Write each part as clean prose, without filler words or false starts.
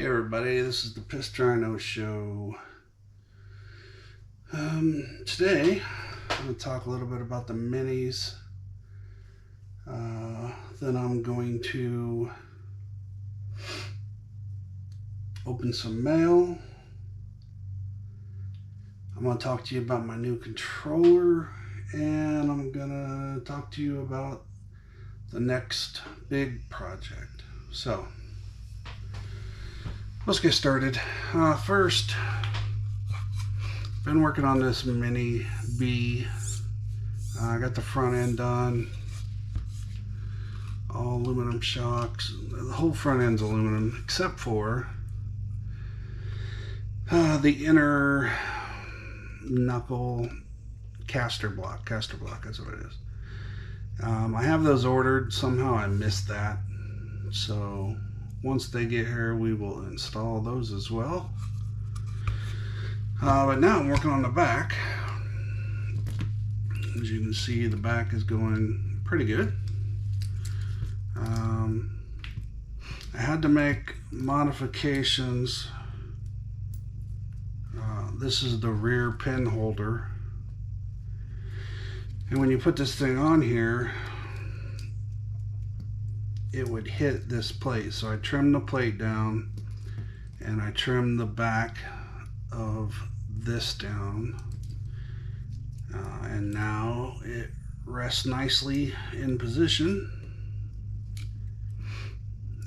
Hey everybody, this is the Pissed Rhino show. Today I'm going to talk a little bit about the minis. Then I'm going to open some mail. I'm going to talk to you about my new controller, and I'm going to talk to you about the next big project. So let's get started. First, been working on this Mini B. I got the front end done, all aluminum shocks. The whole front end's aluminum except for the inner knuckle caster block. That's what it is. I have those ordered. Somehow I missed that, so once they get here, we will install those as well. But now I'm working on the back. As you can see, the back is going pretty good. I had to make modifications. This is the rear pin holder. And when you put this thing on here, it would hit this plate. So I trimmed the plate down and I trimmed the back of this down. And now it rests nicely in position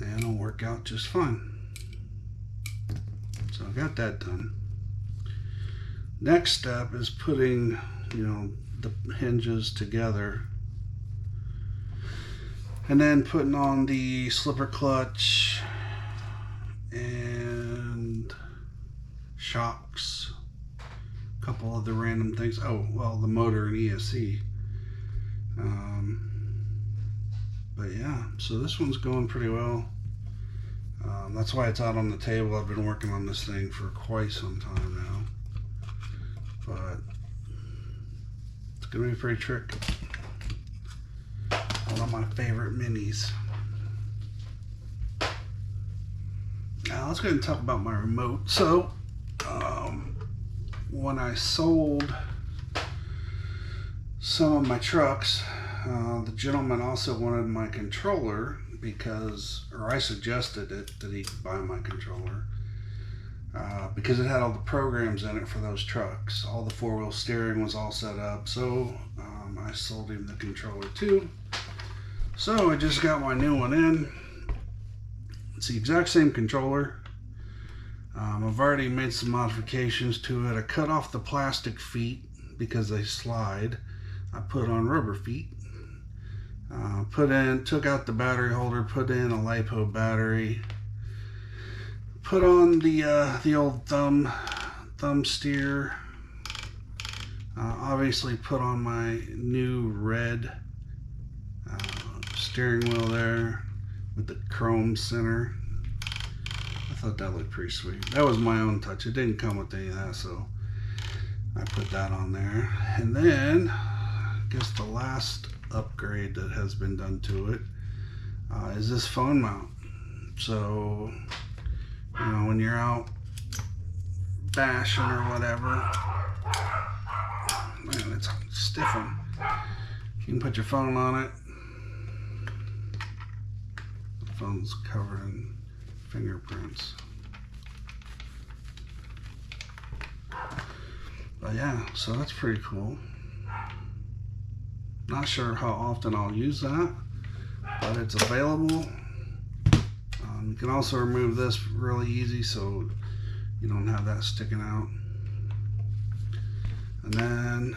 and it'll work out just fine. So I got that done. Next step is putting, the hinges together, and then putting on the slipper clutch and shocks, a couple of the random things. Oh, well, the motor and ESC. But yeah, so this one's going pretty well. That's why it's out on the table. I've been working on this thing for quite some time now, but it's gonna be pretty tricky. One of my favorite minis. Now let's go ahead and talk about my remote. So when I sold some of my trucks, the gentleman also wanted my controller or I suggested that he buy my controller because it had all the programs in it for those trucks. All the four-wheel steering was all set up, so I sold him the controller too. So I just got my new one in. It's the exact same controller. I've already made some modifications to it. I cut off the plastic feet because they slide. I put on rubber feet. Took out the battery holder, put in a LiPo battery. Put on the old thumb steer. Obviously put on my new red steering wheel there with the chrome center. I thought that looked pretty sweet. That was my own touch. It didn't come with any of that, so I put that on there. And then I guess the last upgrade that has been done to it is this phone mount. So when you're out bashing or whatever, man, it's stiffing. You can put your phone on it. The phone's covered in fingerprints. But yeah, so that's pretty cool. Not sure how often I'll use that, but it's available. You can also remove this really easy, so you don't have that sticking out. And then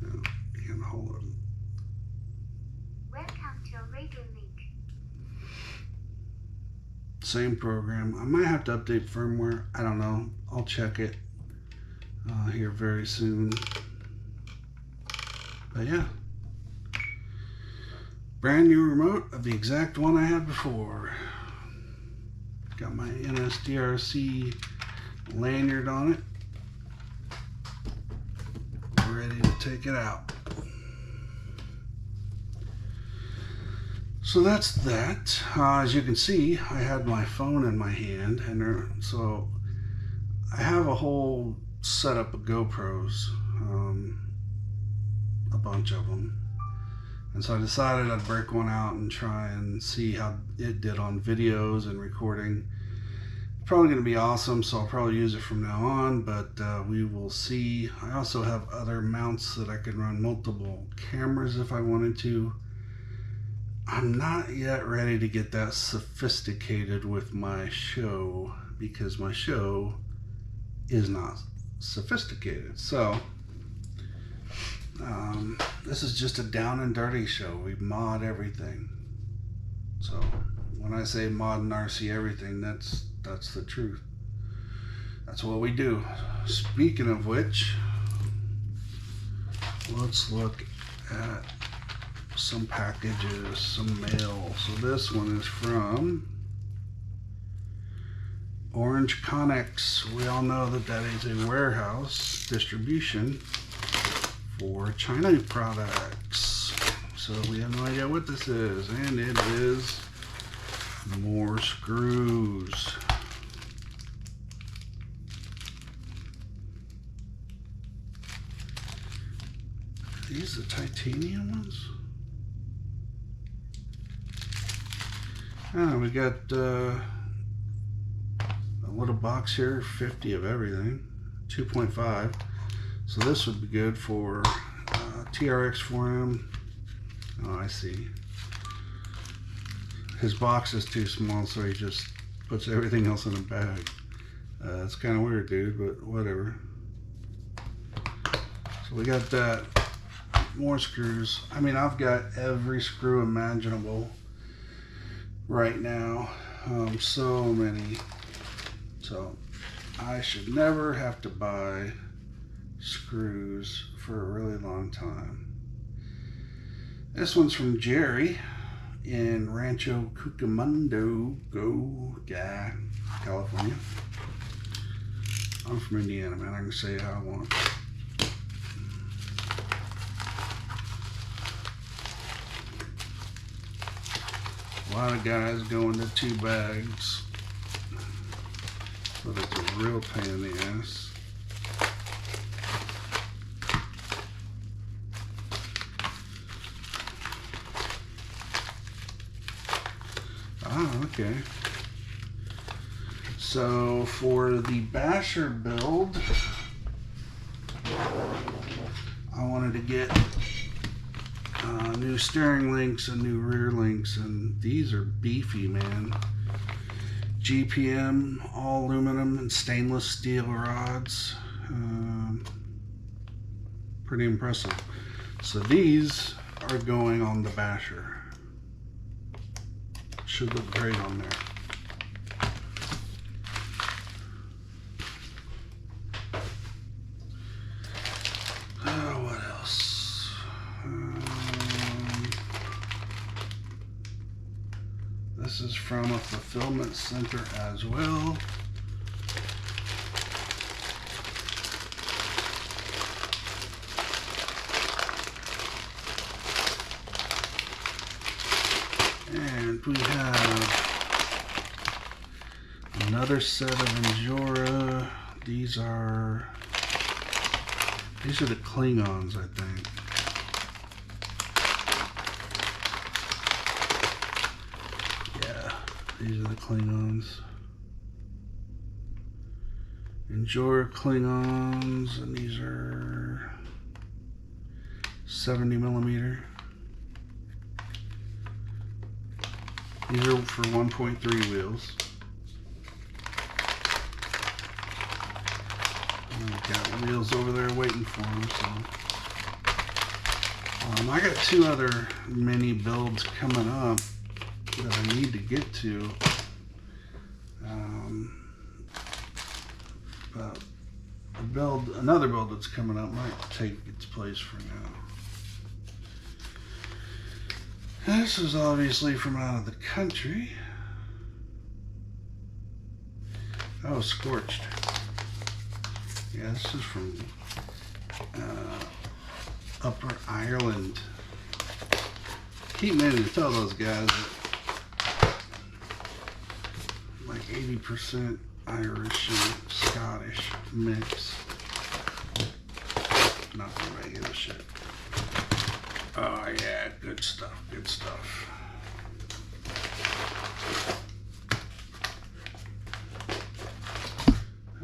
you can hold it. Welcome to Radio Link. Same program. I might have to update firmware. I don't know. I'll check it here very soon. But yeah, brand new remote of the exact one I had before. Got my NSDRC lanyard on it. Ready to take it out. So that's that. As you can see, I had my phone in my hand, and so I have a whole setup of GoPros, a bunch of them. And so I decided I'd break one out and try and see how it did on videos and recording. Probably going to be awesome, so I'll probably use it from now on, but we will see. I also have other mounts that I can run multiple cameras if I wanted to. I'm not yet ready to get that sophisticated with my show because my show is not sophisticated. So this is just a down and dirty show. We mod everything. So when I say mod and RC everything, that's the truth. That's what we do. Speaking of which, let's look at some packages, some mail. So this one is from Orange Connex. We all know that is a warehouse distribution for China products. So we have no idea what this is, and it is more screws. Are these the titanium ones? We got a little box here, 50 of everything, 2.5. So this would be good for TRX for him. Oh, I see. His box is too small, so he just puts everything else in a bag. It's kind of weird, dude, but whatever. So we got that. More screws. I mean, I've got every screw imaginable right now. So many. So I should never have to buy screws for a really long time. This one's from Jerry in Rancho Cucamonga, California. I'm from Indiana, man. I can say it how I want. A lot of guys go into 2 bags, but it's a real pain in the ass. Okay. So for the basher build, I wanted to get new steering links and new rear links, and these are beefy, man. GPM, all aluminum and stainless steel rods. Pretty impressive. So these are going on the basher. Should look great on there. What else? This is from a fulfillment center as well. And we have another set of Injora. These are the Klingons, I think. Yeah, these are the Klingons. Injora Klingons, and these are 70 millimeter. These are for 1.3 wheels. I've got wheels over there waiting for them. So I got 2 other mini builds coming up that I need to get to. But another build that's coming up might take its place for now. This is obviously from out of the country. Oh, Scorched. Yeah, this is from Upper Ireland, keep meaning to tell those guys that like 80% Irish and Scottish mix. Not the regular shit. Oh yeah, good stuff, good stuff.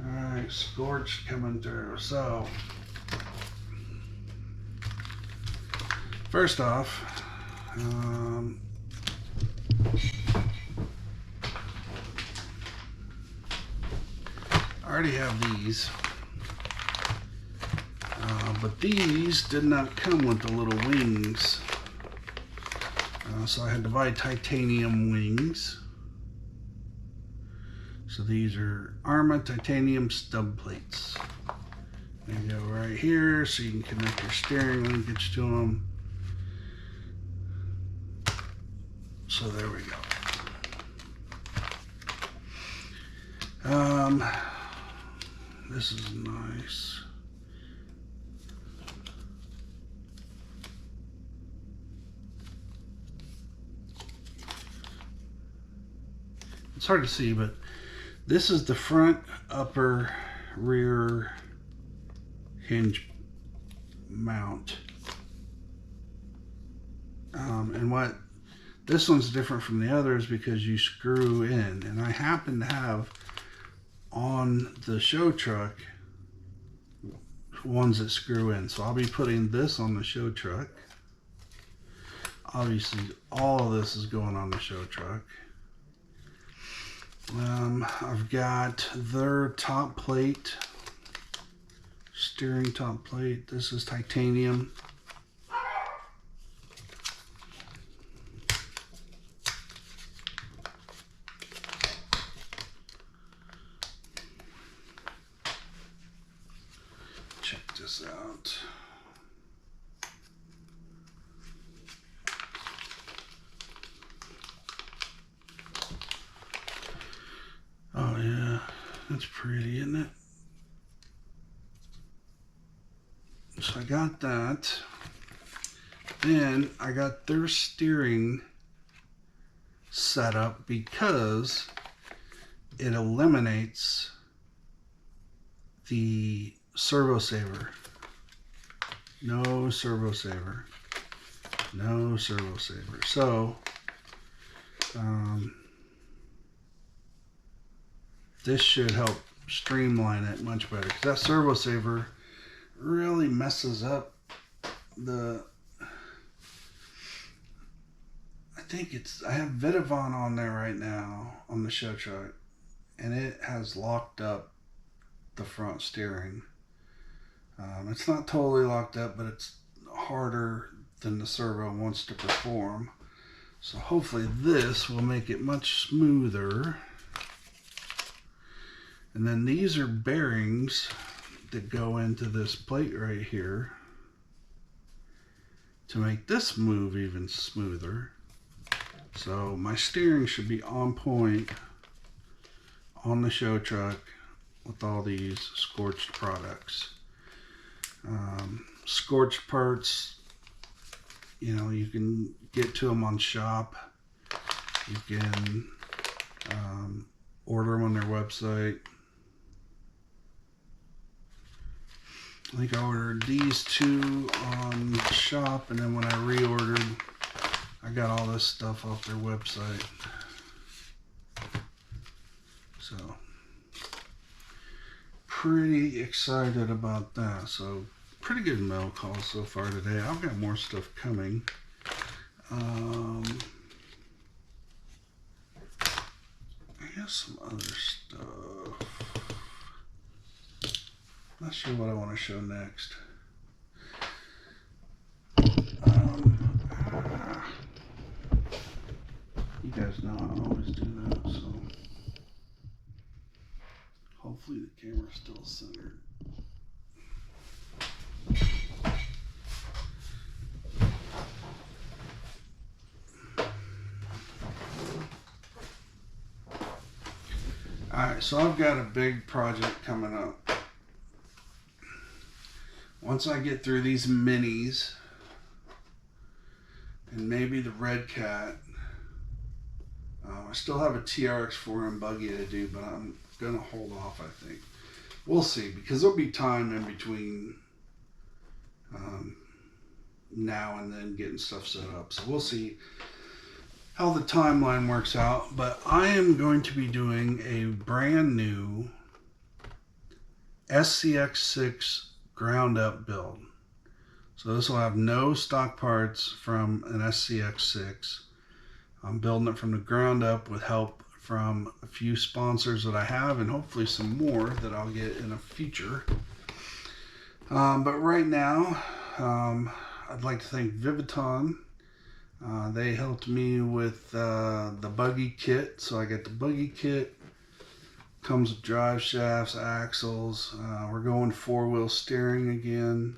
Alright, scorched coming through. So, first off, I already have these, but these did not come with the little wings, so I had to buy titanium wings. So these are Arma titanium stub plates. They go right here, so you can connect your steering linkage to them. So there we go. This is nice. It's hard to see, but this is the front, upper, rear hinge mount. And what this one's different from the others because you screw in, and I happen to have on the show truck ones that screw in, so I'll be putting this on the show truck. Obviously all of this is going on the show truck. I've got their top plate, steering top plate. This is titanium. Check this out. Oh yeah, that's pretty, isn't it? So I got that. Then I got their steering set up because it eliminates the servo saver. No servo saver. No servo saver. So, this should help streamline it much better, because that servo saver really messes up the, I have Vidavon on there right now on the show truck, and it has locked up the front steering. It's not totally locked up, but it's harder than the servo wants to perform. So hopefully this will make it much smoother. And then these are bearings that go into this plate right here to make this move even smoother. So my steering should be on point on the show truck with all these scorched products. Scorched parts, you know, you can get to them on shop. You can order them on their website. I think I ordered these two on shop, and then when I reordered, I got all this stuff off their website. So, pretty excited about that. So, pretty good mail calls so far today. I've got more stuff coming. I got some other stuff. Not sure what I want to show next. You guys know I always do that, so hopefully the camera's still centered. Alright, so I've got a big project coming up. Once I get through these minis, and maybe the Red Cat. I still have a TRX4M buggy to do, but I'm going to hold off, I think. We'll see, because there'll be time in between now and then getting stuff set up. So we'll see how the timeline works out. But I am going to be doing a brand new SCX6 ground up build. So this will have no stock parts from an SCX6. I'm building it from the ground up with help from a few sponsors that I have, and hopefully some more that I'll get in a future. But right now, I'd like to thank Viviton. They helped me with the buggy kit. So I get the buggy kit, comes with drive shafts, axles. We're going 4-wheel steering again.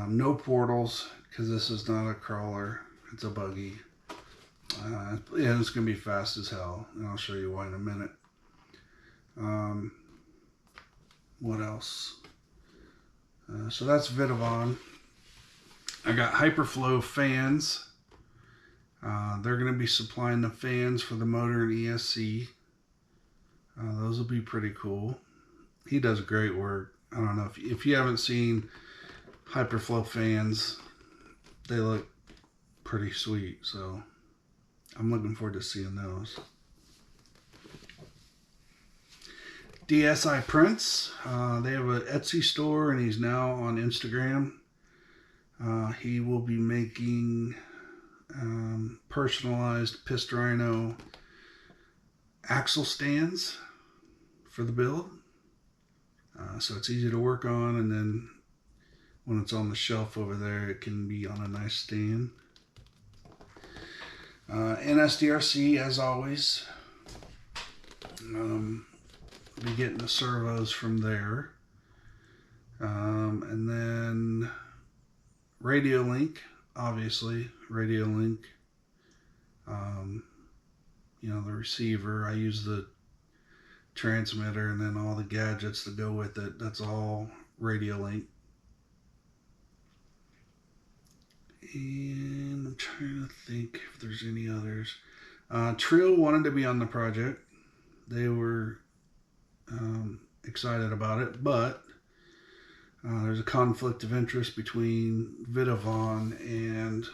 No portals, because this is not a crawler, it's a buggy. Yeah, it's going to be fast as hell, and I'll show you why in a minute. What else? So that's Vitivon. I got Hyperflow fans. They're going to be supplying the fans for the motor and ESC. Those will be pretty cool. He does great work. I don't know if you haven't seen Hyperflow fans, they look pretty sweet, so I'm looking forward to seeing those. DSI Prints, they have an Etsy store, and he's now on Instagram. He will be making personalized Pissed Rhino axle stands for the build. So it's easy to work on, and then when it's on the shelf over there, it can be on a nice stand. NSDRC, as always. Be getting the servos from there. And then Radio Link, obviously. Radio Link. You know, the receiver. I use the transmitter, and then all the gadgets that go with it. That's all Radio Link. And I'm trying to think if there's any others. Trill wanted to be on the project. They were excited about it, but there's a conflict of interest between Vitivon and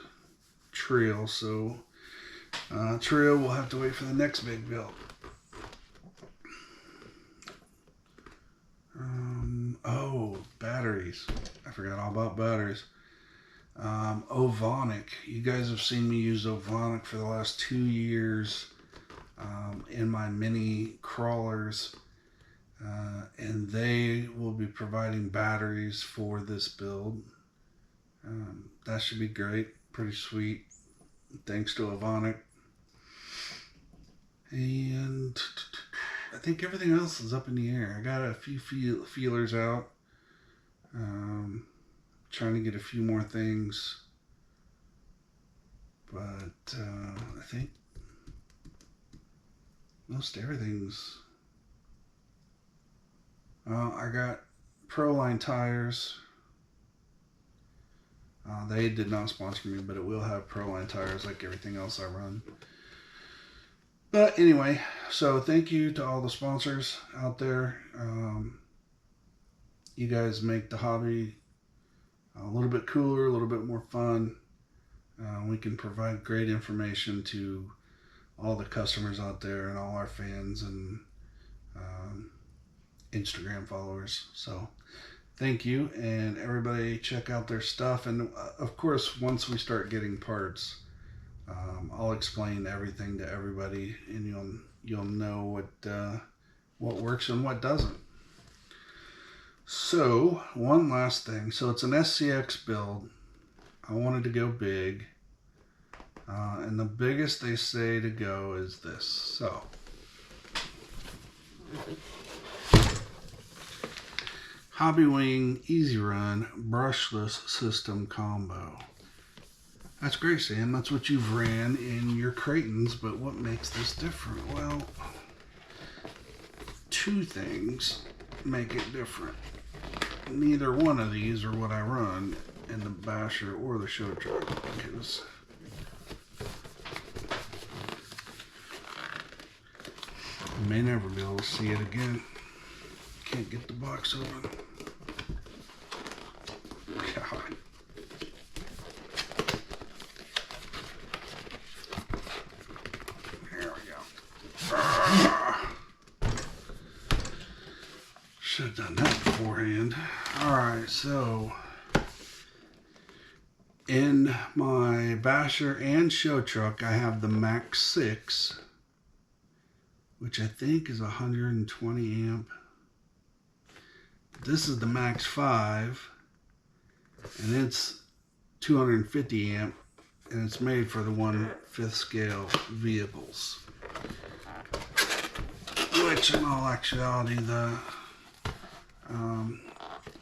Trill, so Trill will have to wait for the next big build. Oh, batteries. I forgot all about batteries. Ovonic. You guys have seen me use Ovonic for the last 2 years in my mini crawlers, and they will be providing batteries for this build. That should be great. Pretty sweet. Thanks to Ovonic. And I think everything else is up in the air. I got a few feelers out. Trying to get a few more things, but I think most everything's. I got Proline tires. They did not sponsor me, but it will have Proline tires like everything else I run. But anyway, so thank you to all the sponsors out there. You guys make the hobby a little bit cooler, a little bit more fun. We can provide great information to all the customers out there and all our fans and Instagram followers. So thank you, and everybody check out their stuff. And of course, once we start getting parts, I'll explain everything to everybody, and you'll know what works and what doesn't. So, one last thing. So, it's an SCX build. I wanted to go big. And the biggest they say to go is this. So, Hobbywing Easy Run Brushless System Combo. That's great, Sam. That's what you've ran in your Kratons, but what makes this different? Well, two things make it different. Neither one of these are what I run in the basher or the show truck because I may never be able to see it again. Can't get the box open. God. There we go. Should have done that beforehand. Alright, so in my basher and show truck, I have the Max 6, which I think is 120 amp. This is the Max 5, and it's 250 amp, and it's made for the 1/5 scale vehicles. Which in all actuality, the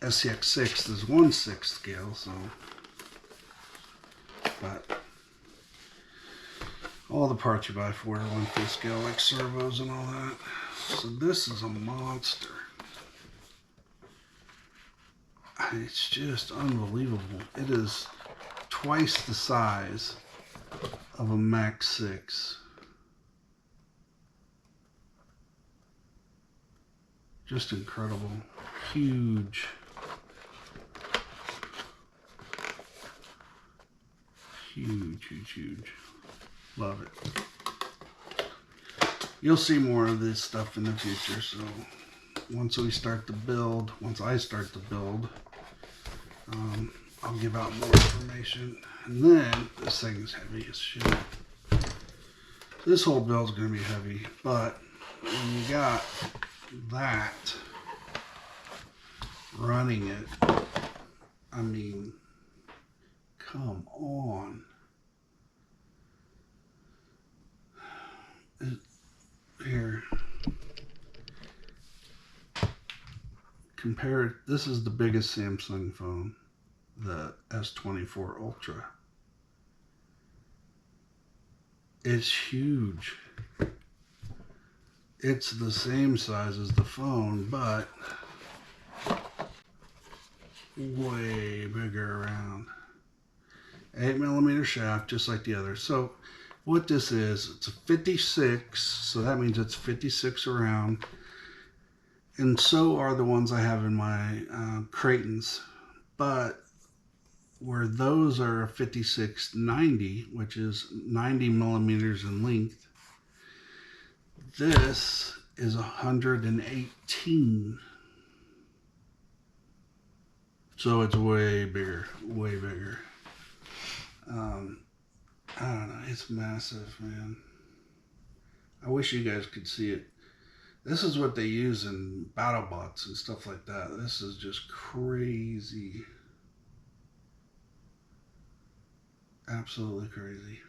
SCX6 is 1/6 scale, so, but all the parts you buy for are 1/5 scale, like servos and all that. So this is a monster. It's just unbelievable. It is twice the size of a Max 6. Just incredible. Huge. Huge, huge, huge. Love it. You'll see more of this stuff in the future, so once I start the build, I'll give out more information. And then, this thing is heavy as shit. This whole build's going to be heavy, but when you got that running it, I mean, come on. Here, compare it. This is the biggest Samsung phone, the S24 Ultra. It's huge. It's the same size as the phone, but way bigger around. 8mm shaft, just like the other. So what this is, it's a 56, so that means it's 56 around. And so are the ones I have in my Kratons. But where those are a 56-90, which is 90mm in length, this is 118. So it's way bigger, way bigger. I don't know, it's massive, man. I wish you guys could see it. This is what they use in battle bots and stuff like that. This is just crazy. Absolutely crazy.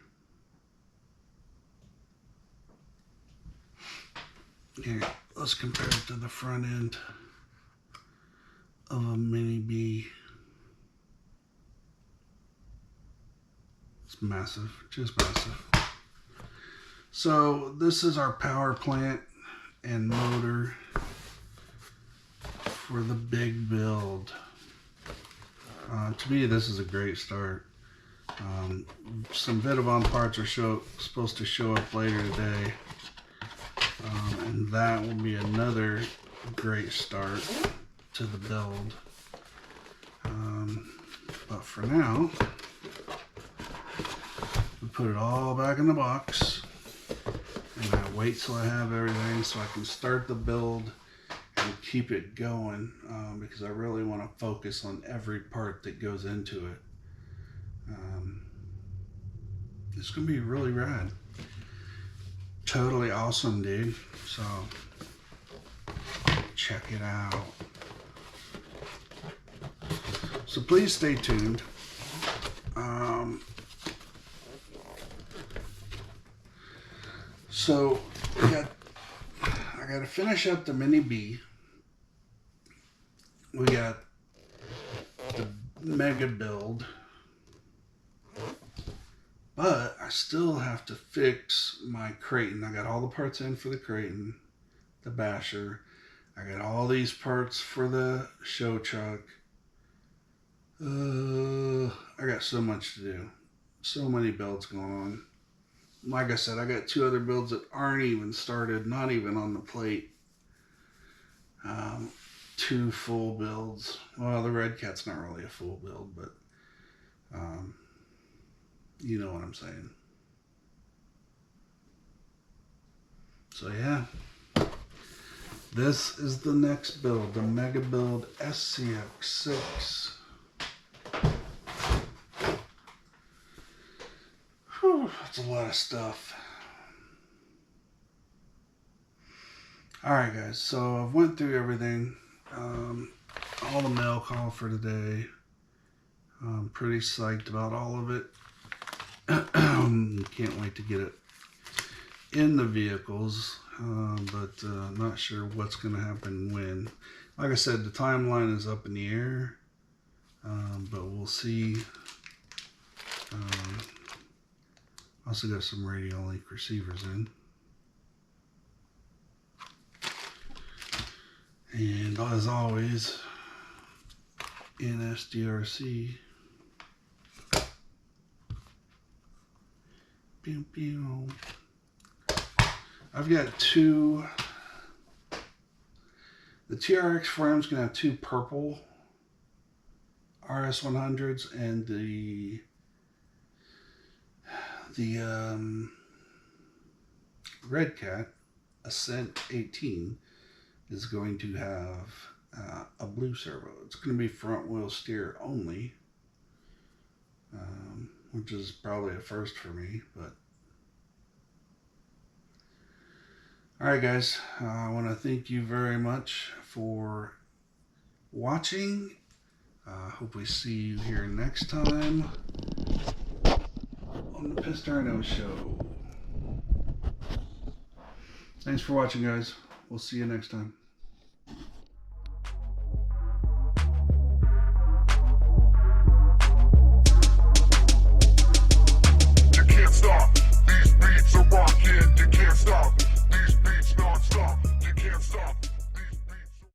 Here, let's compare it to the front end of a Mini B. It's massive, just massive. So this is our power plant and motor for the big build. To me, this is a great start. Some Vidavon parts are supposed to show up later today, and that will be another great start to the build. But for now, we put it all back in the box, and I wait till I have everything so I can start the build and keep it going, because I really want to focus on every part that goes into it. It's gonna be really rad. Totally awesome, dude. So check it out. So please stay tuned. So I got to finish up the Mini B. We got the mega build, but I still have to fix my Kraton. I got all the parts in for the Kraton, the basher. I got all these parts for the show truck. I got so much to do. So many builds going on. Like I said, I got 2 other builds that aren't even started, not even on the plate. 2 full builds. Well, the Red Cat's not really a full build, but you know what I'm saying. So yeah, this is the next build, the Mega Build SCX6. Whew, that's a lot of stuff. Alright guys, so I've went through everything, all the mail call for today. I'm pretty psyched about all of it. Can't wait to get it in the vehicles, but not sure what's going to happen when. Like I said, the timeline is up in the air, but we'll see. Also got some radio link receivers in. And as always, NSDRC. Pew, pew. I've got 2. The TRX frame's gonna have 2 purple RS100s, and the Red Cat Ascent 18 is going to have a blue servo. It's going to be front wheel steer only, which is probably a first for me. But all right, guys, I want to thank you very much for watching. Hope we see you here next time on the Pissed Rhino Show. Thanks for watching, guys. We'll see you next time.